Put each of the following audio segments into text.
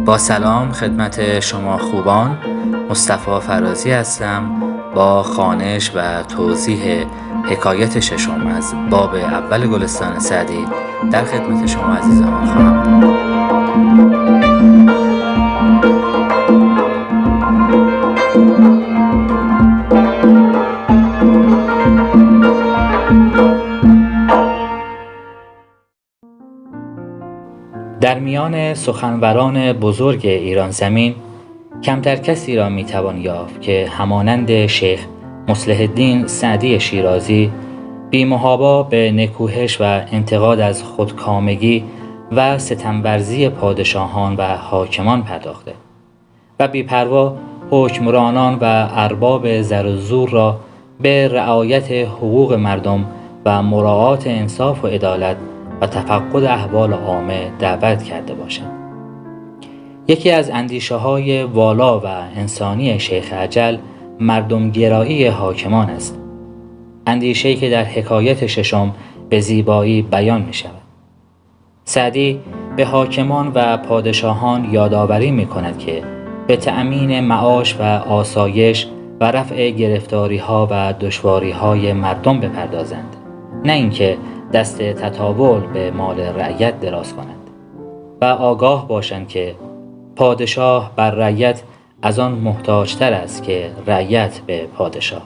با سلام خدمت شما خوبان، مصطفی فرازی هستم با خوانش و توضیح حکایت ششم از باب اول گلستان سعدی در خدمت شما عزیزان خواهم بود. در میان سخنوران بزرگ ایران زمین کمتر کسی را میتوان یافت که همانند شیخ مصلح الدین سعدی شیرازی بی‌محابا به نکوهش و انتقاد از خودکامگی و ستمورزی پادشاهان و حاکمان پرداخته و بی‌پروا حکمرانان و ارباب زر و زور را به رعایت حقوق مردم و مراعات انصاف و عدالت و تفقد احوال عامه دعوت کرده باشد. یکی از اندیشه‌های والا و انسانی شیخ اجل مردمگرایی حاکمان است. اندیشه‌ای که در حکایت ششم به زیبایی بیان می‌شود. سعدی به حاکمان و پادشاهان یادآوری می‌کند که به تأمین معاش و آسایش و رفع گرفتاری‌ها و دشواری‌های مردم بپردازند، نه اینکه دست تطاول به مال رعیت دراز کنند و آگاه باشند که پادشاه بر رعیت از آن محتاج‌تر است که رعیت به پادشاه.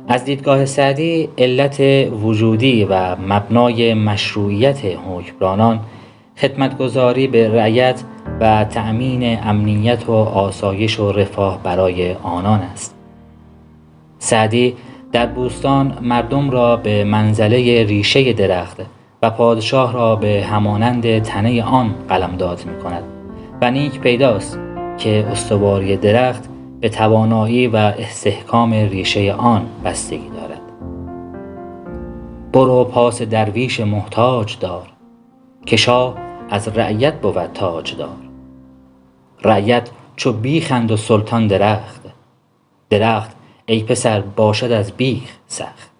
از دیدگاه سعدی علت وجودی و مبنای مشروعیت حکمرانان خدمتگزاری به رعیت و تأمین امنیت و آسایش و رفاه برای آنان است. سعدی در بوستان مردم را به منزله ریشه درخت و پادشاه را به همانند تنه آن قلمداد می کند و نیک پیداست که استواری درخت به توانایی و استحکام ریشه آن بستگی دارد. برو پاس درویش محتاج دار، که شاه از رعیت بود تاج دار. رعیت چو بیخند و سلطان درخت، درخت ای پسر باشد از بیخ سخت.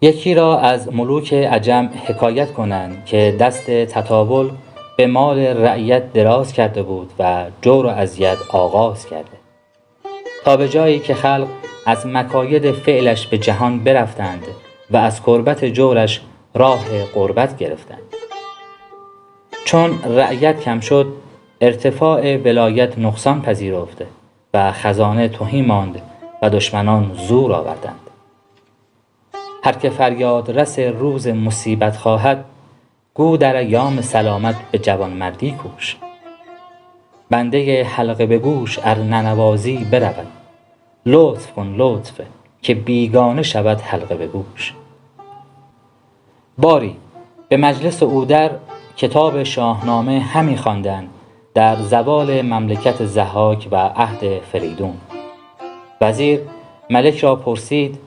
یکی را از ملوک عجم حکایت کنند که دست تطاول به مال رعیت دراز کرده بود و جور و اذیت آغاز کرده تا به جایی که خلق از مکاید فعلش به جهان برفتند و از کربت جورش راه غربت گرفتند. چون رعیت کم شد، ارتفاع ولایت نقصان پذیرفت و خزانه تهی ماند و دشمنان زور آوردند. هر که فریاد رس روز مصیبت خواهد، گو در ایام سلامت به جوانمردی کوش. بنده حلقه به گوش ار ننوازی برود، لطف کن لطف که بیگانه شود حلقه به گوش. باری به مجلس اودر کتاب شاهنامه همی خواندند در زوال مملکت ضحاک و عهد فریدون. وزیر ملک را پرسید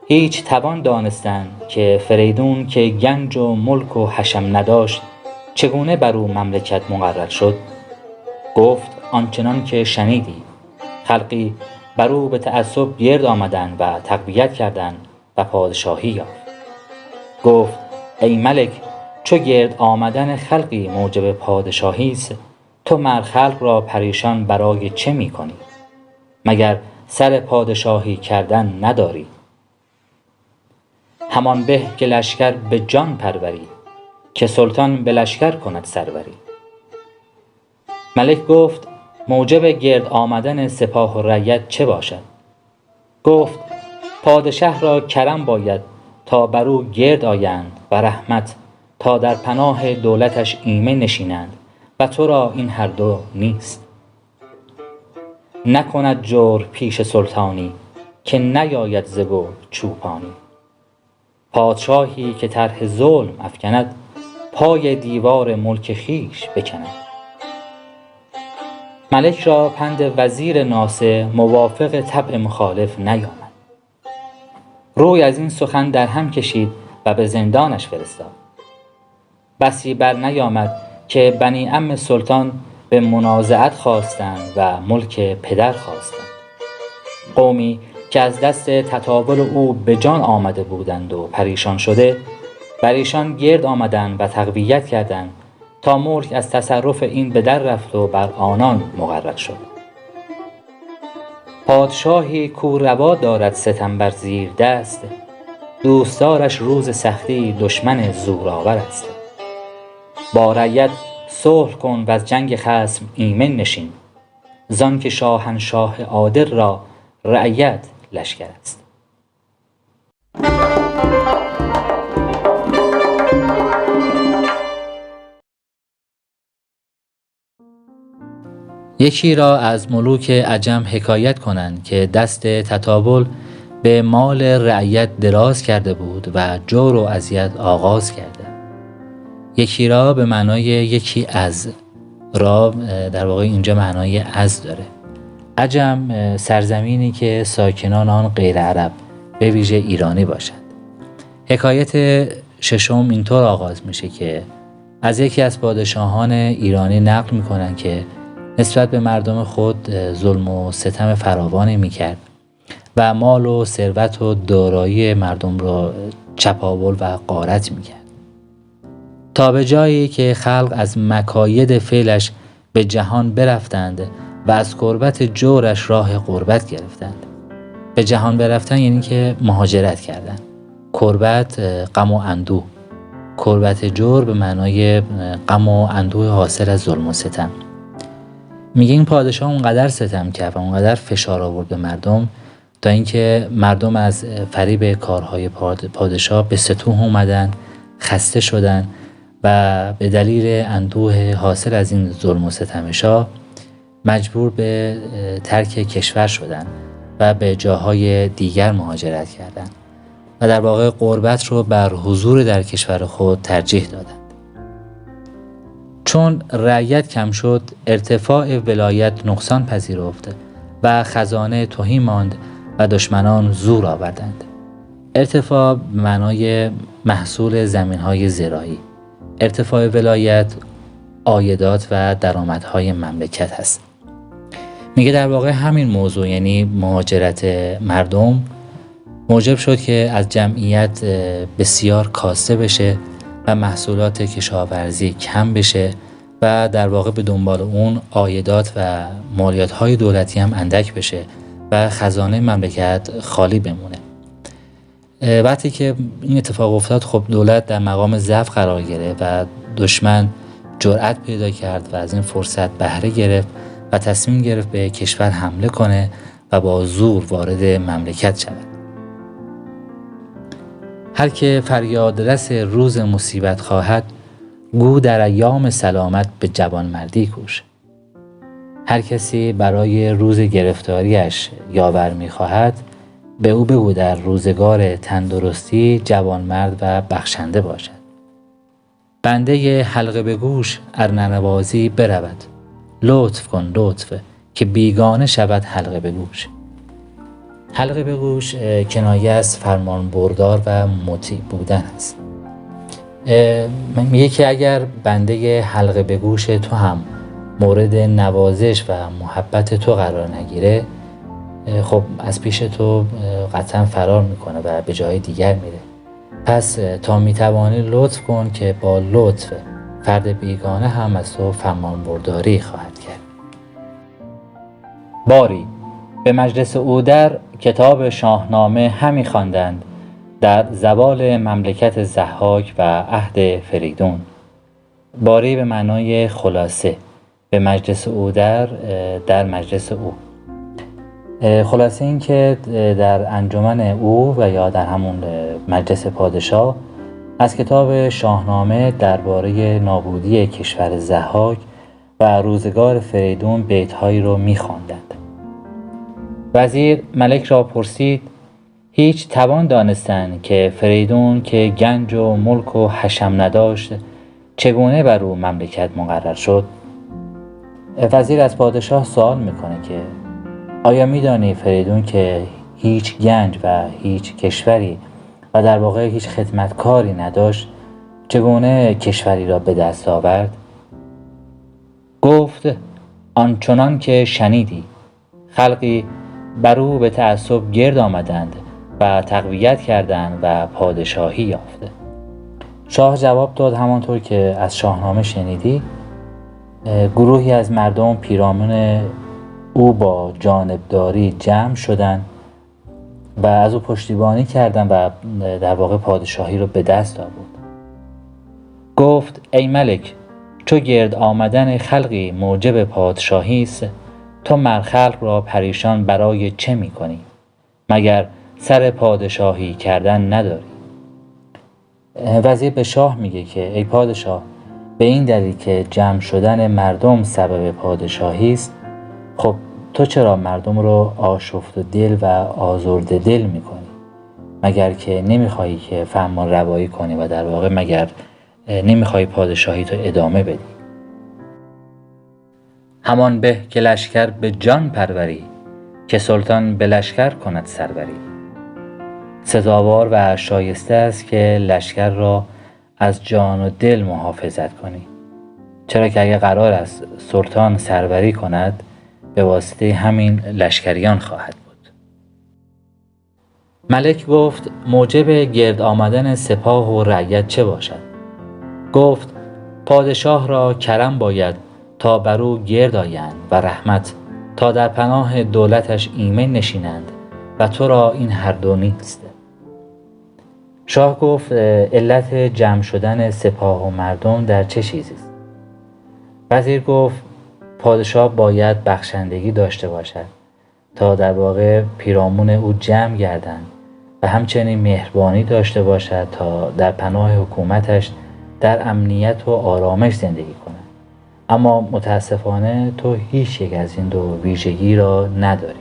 هیچ توان دانستن که فریدون که گنج و ملک و حشم نداشت چگونه بر او مملکت مقرر شد؟ گفت آنچنان که شنیدی. خلقی بر او به تعصب گرد آمدند و تقویت کردند و پادشاهی یافت. گفت ای ملک، چو گرد آمدن خلقی موجب پادشاهی است، تو مر خلق را پریشان برای چه می کنی؟ مگر سر پادشاهی کردن نداری؟ همان به که لشکر به جان پروری، که سلطان به لشکر کند سروری. ملک گفت موجب گرد آمدن سپاه و رعیت چه باشد؟ گفت پادشه را کرم باید تا بر او گرد آیند و رحمت تا در پناه دولتش ایمن نشینند و تو را این هر دو نیست. نکند جور پیش سلطانی که نیاید ز گرگ چوپانی. پادشاهی که طرح ظلم افکند پای دیوار ملک خویش بکند. ملک را پند وزیر ناصح موافق طبع مخالف نیامد. روی از این سخن در هم کشید و به زندانش فرستاد. بسی بر نیامد که بنی عم سلطان به منازعت خواستند و ملک پدر خواستند. قومی که از دست تطاول او به جان آمده بودند و پریشان شده، بر ایشان گرد آمدند و تقویت کردند تا ملک از تصرف این به در رفت و بر آنان مقرر شد. پادشاهی کو روا دارد ستم بر زیر دست، دوستدارش روز سختی دشمن زورآور است. با رعیت صلح کن و از جنگ خصم ایمن نشین، زان که شاهنشاه عادل را رعیت لشکر است. یکی را از ملوک عجم حکایت کنند که دست تطاول به مال رعیت دراز کرده بود و جور و اذیت آغاز کرده. یکی را به معنای یکی از را در واقع اینجا معنای از داره. عجم سرزمینی که ساکنان آن غیر عرب به ویژه ایرانی باشند. حکایت ششم اینطور آغاز میشه که از یکی از پادشاهان ایرانی نقل میکنن که نسبت به مردم خود ظلم و ستم فراوانی میکرد و مال و ثروت و دارایی مردم را چپاول و غارت میکرد، تا به جایی که خلق از مکاید فعلش به جهان برفتند و از غربت جورش راه غربت گرفتند. به جهان برفتن یعنی که مهاجرت کردن. غربت غم و اندوه، غربت جور به معنای غم و اندوه حاصل از ظلم و ستم. میگه این پادشاه اونقدر ستم کرد و اونقدر فشار آورد به مردم تا اینکه مردم از فریب کارهای پادشاه به ستوه اومدن، خسته شدن و به دلیل اندوه حاصل از این ظلم و ستمشا مجبور به ترک کشور شدن و به جاهای دیگر مهاجرت کردند و در واقع غربت رو بر حضور در کشور خود ترجیح دادند. چون رعیت کم شد، ارتفاع ولایت نقصان پذیرفت و خزانه تهی ماند و دشمنان زور آوردند. ارتفاع به معنای محصول زمین‌های زراعی. ارتفاع ولایت عایدات و درآمدهای مملکت هست. میگه در واقع همین موضوع، یعنی مهاجرت مردم، موجب شد که از جمعیت بسیار کاسته بشه و محصولات کشاورزی کم بشه و در واقع به دنبال اون عایدات و مالیات‌های دولتی هم اندک بشه و خزانه مملکت خالی بمونه. وقتی که این اتفاق افتاد، خب دولت در مقام ضعف قرار گرفت و دشمن جرأت پیدا کرد و از این فرصت بهره گرفت و تصمیم گرفت به کشور حمله کنه و با زور وارد مملکت شود. هر که فریادرس روز مصیبت خواهد، گو در ایام سلامت به جوانمردی کوش. هر کسی برای روز گرفتاریش یاور می‌خواهد، به او بگو در روزگار تندرستی جوانمرد و بخشنده باشد. بنده حلقه به گوش ار ننوازی برود، لطف کن لطف که بیگانه شود حلقه به گوش. حلقه به گوش کنایه از فرمان بردار و مطیع بودن است. میگه که اگر بنده حلقه به گوش تو هم مورد نوازش و محبت تو قرار نگیره، خب از پیش تو قطعا فرار میکنه و به جای دیگر میره. پس تا میتوانی لطف کن که با لطف فرد بیگانه هم از تو فرمان برداری خواهد کرد. باری به مجلس اودر کتاب شاهنامه همی خواندند در زوال مملکت ضحاک و عهد فریدون. باری به معنای خلاصه، به مجلس اودر در مجلس او. خلاصه این که در انجمن او و یا در همون مجلس پادشاه از کتاب شاهنامه درباره نابودی کشور ضحاک و روزگار فریدون بیت‌هایی رو می‌خواندند. وزیر ملک را پرسید: هیچ توان دانستن که فریدون که گنج و ملک و حشم نداشت چگونه بر او مملکت مقرر شد؟ وزیر از پادشاه سوال میکنه که آیا میدانی فریدون که هیچ گنج و هیچ کشوری و در واقع هیچ خدمتکاری نداشت چگونه کشوری را به دست آورد؟ گفت آنچنان که شنیدی. خلقی بر او به تعصب گرد آمدند و تقویت کردند و پادشاهی یافته. شاه جواب داد همانطور که از شاهنامه شنیدی. گروهی از مردم پیرامون او با جانبداری جمع شدند و از او پشتیبانی کردند و در واقع پادشاهی رو به دست آورد. گفت ای ملک، چو گرد آمدن خلقی موجب پادشاهی است، تو مر خلق را پریشان برای چه می کنی؟ مگر سر پادشاهی کردن نداری؟ وزیر به شاه میگه که ای پادشاه، به این دلیل که جمع شدن مردم سبب پادشاهی است، خب تو چرا مردم رو آشفته دل و آزرده دل میکنی؟ مگر که نمیخوایی که فرمان روایی کنی و در واقع مگر نمیخوایی پادشاهی تو ادامه بدی؟ همان به که لشکر به جان پروری، که سلطان به لشکر کند سروری. سزاوار و شایسته است که لشکر را از جان و دل محافظت کنی، چرا که اگر قرار است سلطان سروری کند، به واسطه همین لشکریان خواهد بود. ملک گفت موجب گرد آمدن سپاه و رعیت چه باشد؟ گفت پادشاه را کرم باید تا بر او گرد آیند و رحمت تا در پناه دولتش ایمن نشینند و تو را این هر دو نیست. شاه گفت علت جمع شدن سپاه و مردم در چه چیزی است؟ وزیر گفت پادشاه باید بخشندگی داشته باشد تا در واقع پیرامون او جمع گردند و همچنین مهربانی داشته باشد تا در پناه حکومتش در امنیت و آرامش زندگی کند. اما متاسفانه تو هیچ یک از این دو ویژگی را نداری.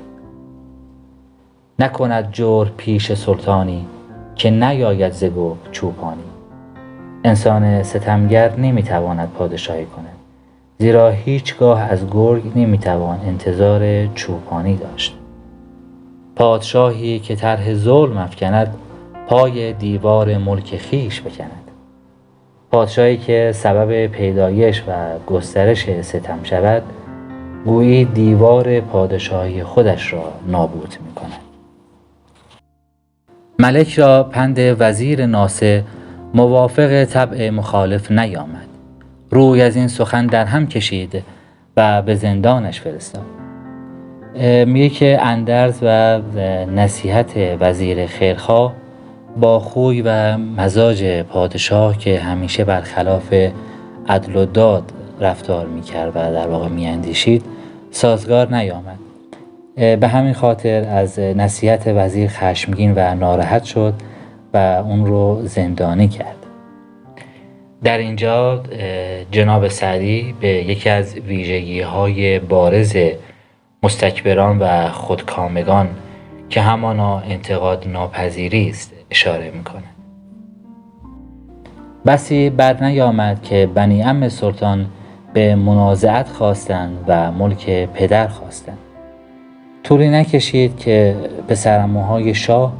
نکند جور پیش سلطانی، که نیاید ز گرگ چوپانی. انسان ستمگر نمیتواند پادشاهی کند، زیرا هیچگاه از گرگ نمیتوان انتظار چوپانی داشت. پادشاهی که طرح ظلم افکند، پای دیوار ملک خویش بکند. پادشاهی که سبب پیدایش و گسترش ستم شود، گویی دیوار پادشاهی خودش را نابود می‌کند. ملک را پند وزیر ناصح موافق طبع مخالف نیامد. روی از این سخن در هم کشید و به زندانش فرستاد. میگه که اندرز و نصیحت وزیر خیرخواه با خوی و مزاج پادشاه که همیشه برخلاف عدل و داد رفتار میکرد و در واقع میاندیشید سازگار نیامد. به همین خاطر از نصیحت وزیر خشمگین و ناراحت شد و اون رو زندانی کرد. در اینجا جناب سعدی به یکی از ویژگی‌های بارز مستکبران و خودکامگان که همانا انتقاد ناپذیری است اشاره میکنه. بسی بر نیامد که بنی عم سلطان به منازعت خواستند و ملک پدر خواستند. طولی نکشید که پسرعموهای شاه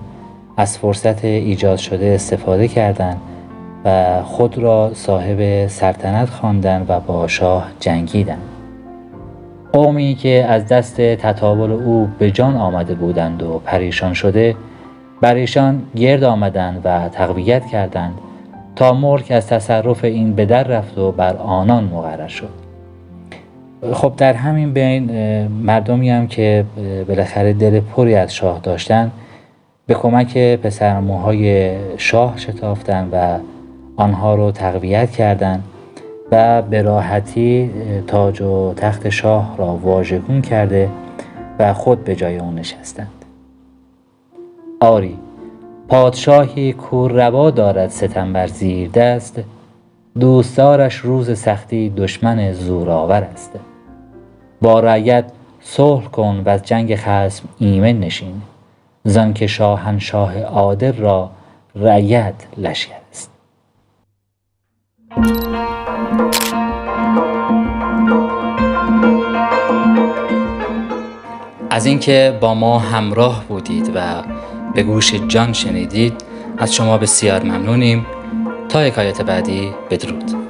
از فرصت ایجاد شده استفاده کردند و خود را صاحب سلطنت خواندند و با شاه جنگیدند. قومی که از دست تطاول او به جان آمده بودند و پریشان شده، بر ایشان گرد آمدند و تقویت کردند تا ملک از تصرف این به در رفت و بر آنان مقرر شد. خب در همین بین مردمی هم که بالاخره دل پری از شاه داشتن به کمک پسرعموهای شاه شتافتند و آنها رو تقویت کردند و به راحتی تاج و تخت شاه را واژگون کرده و خود به جای اون نشستند. آری پادشاهی کور روا دارد ستم بر زیر دست، دوستدارش روز سختی دشمن زورآور است. با رعیت صلح کن و از جنگ خصم ایمن نشین، زان که شاهنشاه عادل را رعیت لشکر است. از اینکه با ما همراه بودید و به گوش جان شنیدید از شما بسیار ممنونیم. تا حکایت بعدی، بدرود.